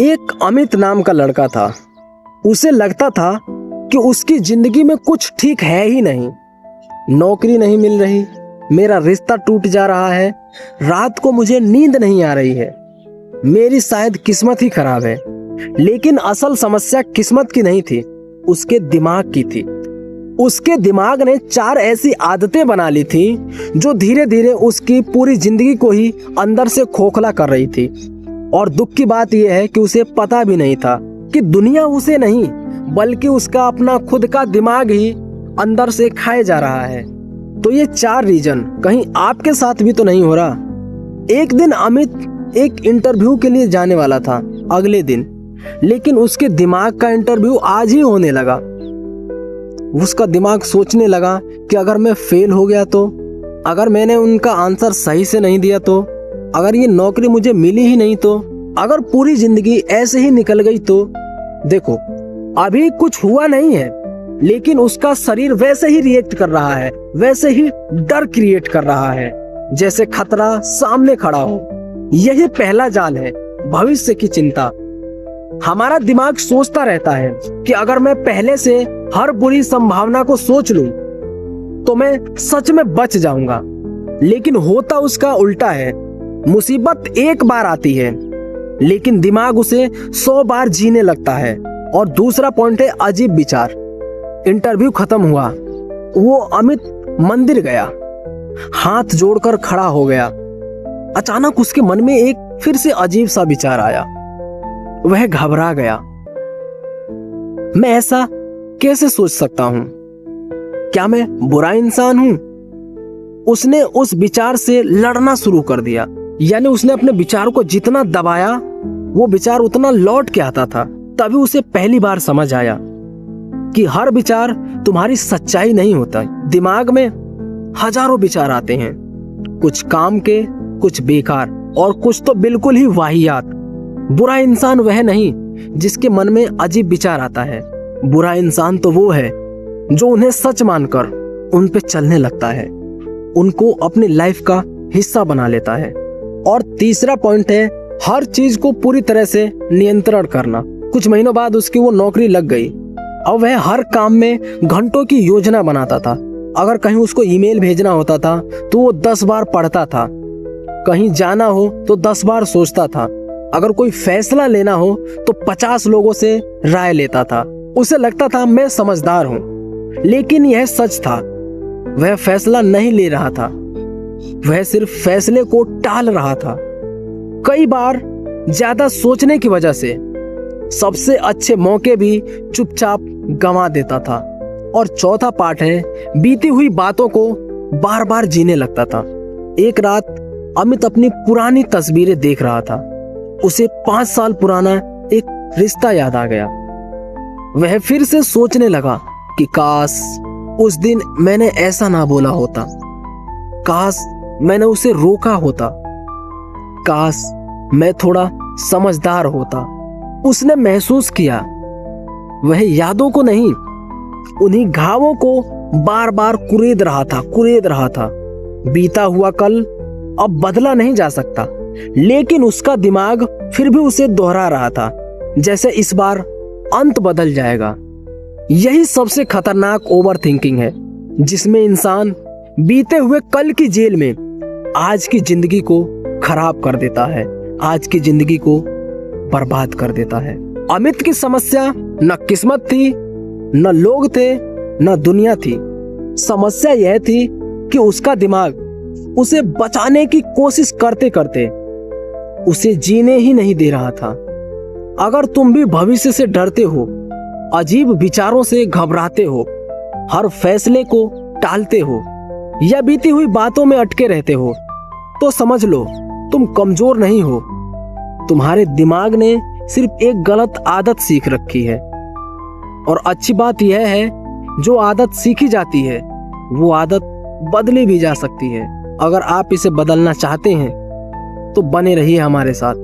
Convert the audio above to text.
एक अमित नाम का लड़का था। उसे लगता था कि उसकी जिंदगी में कुछ ठीक है ही नहीं। नौकरी नहीं मिल रही, मेरा रिश्ता टूट जा रहा है, रात को मुझे नींद नहीं आ रही है, मेरी शायद किस्मत ही खराब है। लेकिन असल समस्या किस्मत की नहीं थी, उसके दिमाग की थी। उसके दिमाग ने 4 ऐसी आदतें बना ली थी जो धीरे धीरे उसकी पूरी जिंदगी को ही अंदर से खोखला कर रही थी। और दुख की बात यह है कि उसे पता भी नहीं था कि दुनिया उसे नहीं बल्कि उसका अपना खुद का दिमाग ही अंदर से खाए जा रहा है। तो ये 4 रीजन कहीं आपके साथ भी तो नहीं हो रहा। एक दिन अमित एक इंटरव्यू के लिए जाने वाला था अगले दिन, लेकिन उसके दिमाग का इंटरव्यू आज ही होने लगा। उसका दिमाग सोचने लगा कि अगर मैं फेल हो गया तो, अगर मैंने उनका आंसर सही से नहीं दिया तो, अगर ये नौकरी मुझे मिली ही नहीं तो, अगर पूरी जिंदगी ऐसे ही निकल गई तो। देखो, अभी कुछ हुआ नहीं है, लेकिन उसका शरीर वैसे ही रिएक्ट कर रहा है, वैसे ही डर क्रिएट कर रहा है जैसे खतरा सामने खड़ा हो। यही पहला जाल है, भविष्य की चिंता। हमारा दिमाग सोचता रहता है कि अगर मैं पहले से हर बुरी संभावना को सोच लूं तो मैं सच में बच जाऊंगा। लेकिन होता उसका उल्टा है। मुसीबत एक बार आती है, लेकिन दिमाग उसे 100 बार जीने लगता है। और दूसरा पॉइंट है अजीब विचार। इंटरव्यू खत्म हुआ, वो अमित मंदिर गया, हाथ जोड़कर खड़ा हो गया। अचानक उसके मन में एक फिर से अजीब सा विचार आया। वह घबरा गया। मैं ऐसा कैसे सोच सकता हूं? क्या मैं बुरा इंसान हूं? उसने उस विचार से लड़ना शुरू कर दिया। यानी उसने अपने विचार को जितना दबाया वो विचार उतना लौट के आता था। तभी उसे पहली बार समझ आया कि हर विचार तुम्हारी सच्चाई नहीं होता। दिमाग में हजारों विचार आते हैं, कुछ काम के, कुछ बेकार और कुछ तो बिल्कुल ही वाहियात। बुरा इंसान वह नहीं जिसके मन में अजीब विचार आता है। बुरा इंसान तो वो है जो उन्हें सच मानकर उन पे चलने लगता है, उनको अपनी लाइफ का हिस्सा बना लेता है। और तीसरा पॉइंट है हर चीज को पूरी तरह से नियंत्रण करना। कुछ महीनों बाद उसकी वो नौकरी लग गई। अब वह हर काम में घंटों की योजना बनाता था। अगर कहीं उसको ईमेल भेजना होता था तो वो 10 बार पढ़ता था, कहीं जाना हो तो 10 बार सोचता था, अगर कोई फैसला लेना हो तो 50 लोगों से राय लेता था। उसे लगता था मैं समझदार हूं, लेकिन यह सच था। वह फैसला नहीं ले रहा था, वह सिर्फ फैसले को टाल रहा था। कई बार ज्यादा सोचने की वजह से सबसे अच्छे मौके भी चुपचाप गंवा देता था। और चौथा पार्ट है बीती हुई बातों को बार बार जीने लगता था। एक रात अमित अपनी पुरानी तस्वीरें देख रहा था। उसे 5 साल पुराना एक रिश्ता याद आ गया। वह फिर से सोचने लगा कि काश उस दिन मैंने ऐसा ना बोला होता, काश मैंने उसे रोका होता, काश मैं थोड़ा समझदार होता। उसने महसूस किया वह यादों को नहीं, उन्हीं घावों को बार बार कुरेद रहा था। बीता हुआ कल अब बदला नहीं जा सकता, लेकिन उसका दिमाग फिर भी उसे दोहरा रहा था, जैसे इस बार अंत बदल जाएगा। यही सबसे खतरनाक ओवर थिंकिंग है, जिसमें इंसान बीते हुए कल की जेल में आज की जिंदगी को खराब कर देता है, आज की जिंदगी को बर्बाद कर देता है। अमित की समस्या न किस्मत थी, न लोग थे, न दुनिया थी। समस्या यह थी कि उसका दिमाग उसे बचाने की कोशिश करते करते उसे जीने ही नहीं दे रहा था। अगर तुम भी भविष्य से डरते हो, अजीब विचारों से घबराते हो, हर फैसले को टालते हो या बीती हुई बातों में अटके रहते हो, तो समझ लो तुम कमजोर नहीं हो। तुम्हारे दिमाग ने सिर्फ एक गलत आदत सीख रखी है। और अच्छी बात यह है, जो आदत सीखी जाती है वो आदत बदली भी जा सकती है। अगर आप इसे बदलना चाहते हैं तो बने रहिए हमारे साथ।